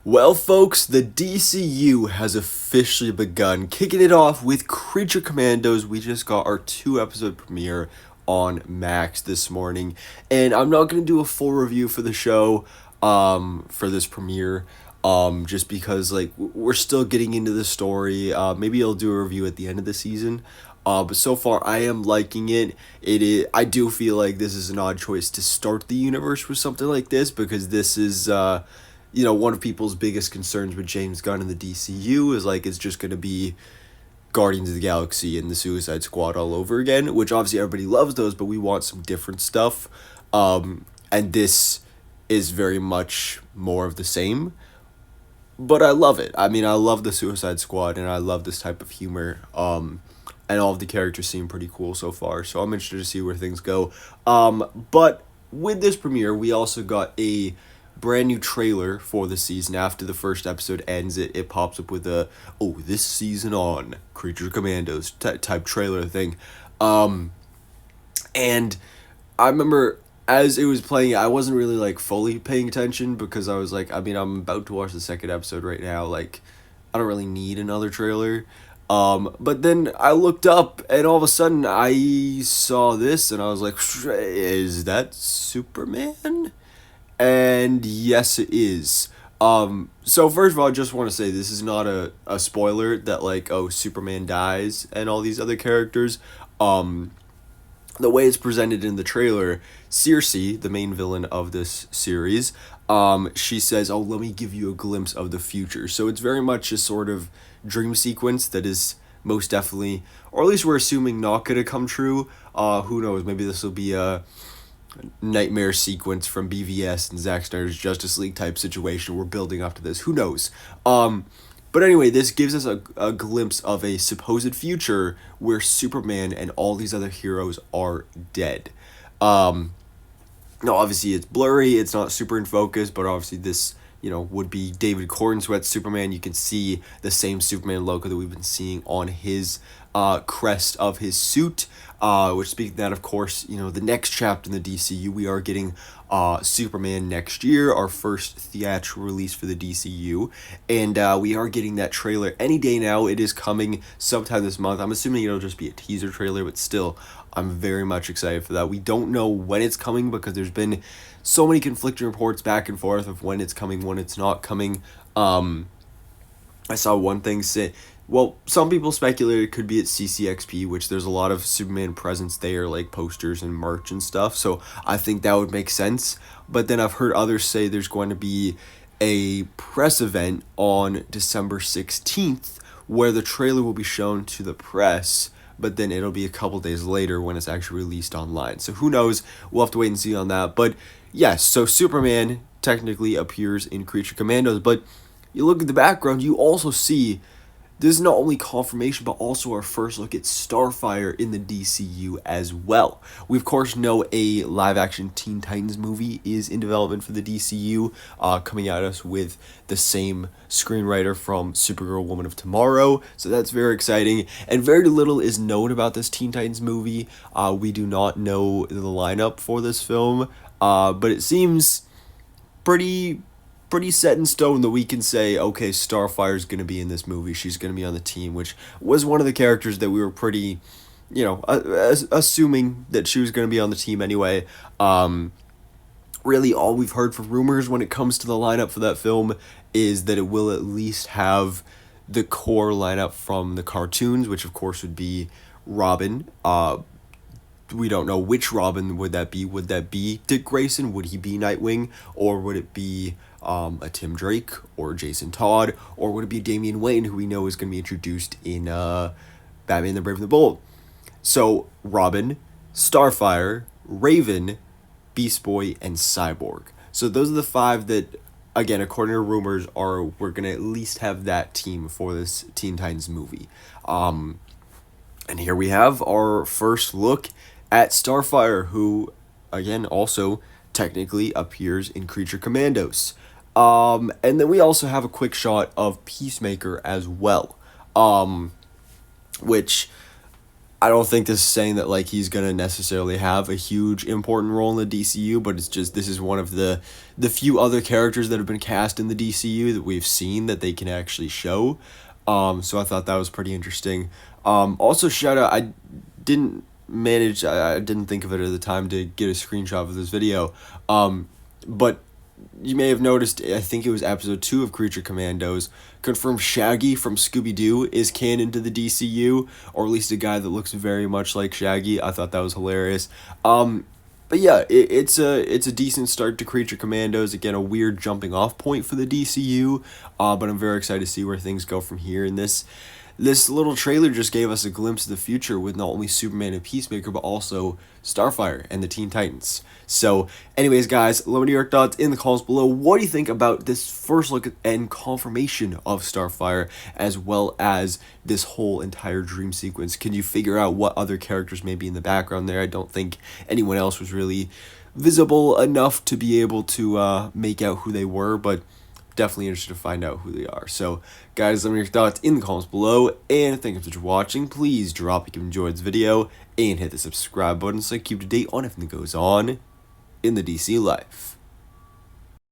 Well, folks, the DCU has officially begun, kicking it off with Creature Commandos. We just got our 2 episode premiere on Max this morning, and I'm not going to do a full review for the show for this premiere just because we're still getting into the story. Maybe I'll do a review at the end of the season. But so far, I am liking it. I do feel like this is an odd choice to start the universe with something like this, because this is one of people's biggest concerns with James Gunn and the DCU is it's just going to be Guardians of the Galaxy and the Suicide Squad all over again, which obviously everybody loves those, but we want some different stuff. And this is very much more of the same, but I love it. I mean, I love the Suicide Squad, and I love this type of humor. And all of the characters seem pretty cool so far, so I'm interested to see where things go. But with this premiere, we also got a brand new trailer for the season. After the first episode ends, it pops up with this season on Creature Commandos type trailer thing. And I remember as it was playing, I wasn't really fully paying attention, because I was I'm about to watch the second episode right now. I don't really need another trailer. But then I looked up, and all of a sudden I saw this, and I was like, is that Superman? And yes, it is. So first of all, I just want to say this is not a spoiler that Superman dies and all these other characters. The way it's presented in the trailer, Circe, the main villain of this series, she says, let me give you a glimpse of the future. So it's very much a sort of dream sequence that is most definitely, or at least we're assuming, not going to come true. Who knows, maybe this will be a nightmare sequence from BVS and Zack Snyder's Justice League type situation. We're building up to this, who knows. But anyway, this gives us a glimpse of a supposed future where Superman and all these other heroes are dead. Now, obviously, it's blurry, it's not super in focus, but obviously this, would be David Cornsweet's Superman. You can see the same Superman logo that we've been seeing on his crest of his suit. Which, speaking of that, of course, the next chapter in the DCU, we are getting Superman next year, our first theatrical release for the DCU, and we are getting that trailer any day now. It is coming sometime this month. I'm assuming it'll just be a teaser trailer, but still, I'm very much excited for that. We don't know when it's coming, because there's been so many conflicting reports back and forth of when it's coming, when it's not coming. I saw one thing say, well, some people speculated it could be at CCXP, which there's a lot of Superman presence there, like posters and merch and stuff, so I think that would make sense. But then I've heard others say there's going to be a press event on December 16th where the trailer will be shown to the press, but then it'll be a couple days later when it's actually released online. So who knows? We'll have to wait and see on that. But yes, so Superman technically appears in Creature Commandos, but you look at the background, you also see this is not only confirmation, but also our first look at Starfire in the DCU as well. We, of course, know a live-action Teen Titans movie is in development for the DCU, coming at us with the same screenwriter from Supergirl Woman of Tomorrow, so that's very exciting. And very little is known about this Teen Titans movie. We do not know the lineup for this film, but it seems pretty set in stone that we can say, okay, Starfire's going to be in this movie. She's going to be on the team, which was one of the characters that we were pretty, assuming that she was going to be on the team anyway. Really, all we've heard from rumors when it comes to the lineup for that film is that it will at least have the core lineup from the cartoons, which of course would be Robin. We don't know which Robin would that be. Would that be Dick Grayson? Would he be Nightwing? Or would it be a Tim Drake or Jason Todd? Or would it be Damian Wayne, who we know is going to be introduced in Batman the Brave and the Bold? So, Robin, Starfire, Raven, Beast Boy, and Cyborg. So those are the 5 that, again, according to rumors, we're going to at least have that team for this Teen Titans movie. And here we have our first look at Starfire, who, again, also technically appears in Creature Commandos. And then we also have a quick shot of Peacemaker as well, which I don't think this is saying that like he's gonna necessarily have a huge important role in the DCU, but it's just this is one of the few other characters that have been cast in the DCU that we've seen that they can actually show. So I thought that was pretty interesting. Also shout out, I didn't I didn't think of it at the time to get a screenshot of this video. But you may have noticed, I think it was episode 2 of Creature Commandos, confirmed Shaggy from Scooby-Doo is canon to the DCU, or at least a guy that looks very much like Shaggy. I thought that was hilarious. But yeah, it's a decent start to Creature Commandos. Again, a weird jumping off point for the DCU, but I'm very excited to see where things go from here. And this little trailer just gave us a glimpse of the future with not only Superman and Peacemaker, but also Starfire and the Teen Titans. So, anyways, guys, let me know your thoughts in the comments below. What do you think about this first look and confirmation of Starfire, as well as this whole entire dream sequence? Can you figure out what other characters may be in the background there? I don't think anyone else was really visible enough to be able to make out who they were, but definitely interested to find out who they are. So, guys, let me know your thoughts in the comments below, and thank you for watching. Please drop if you enjoyed this video, and hit the subscribe button so I keep up to date on everything that goes on in the DC life.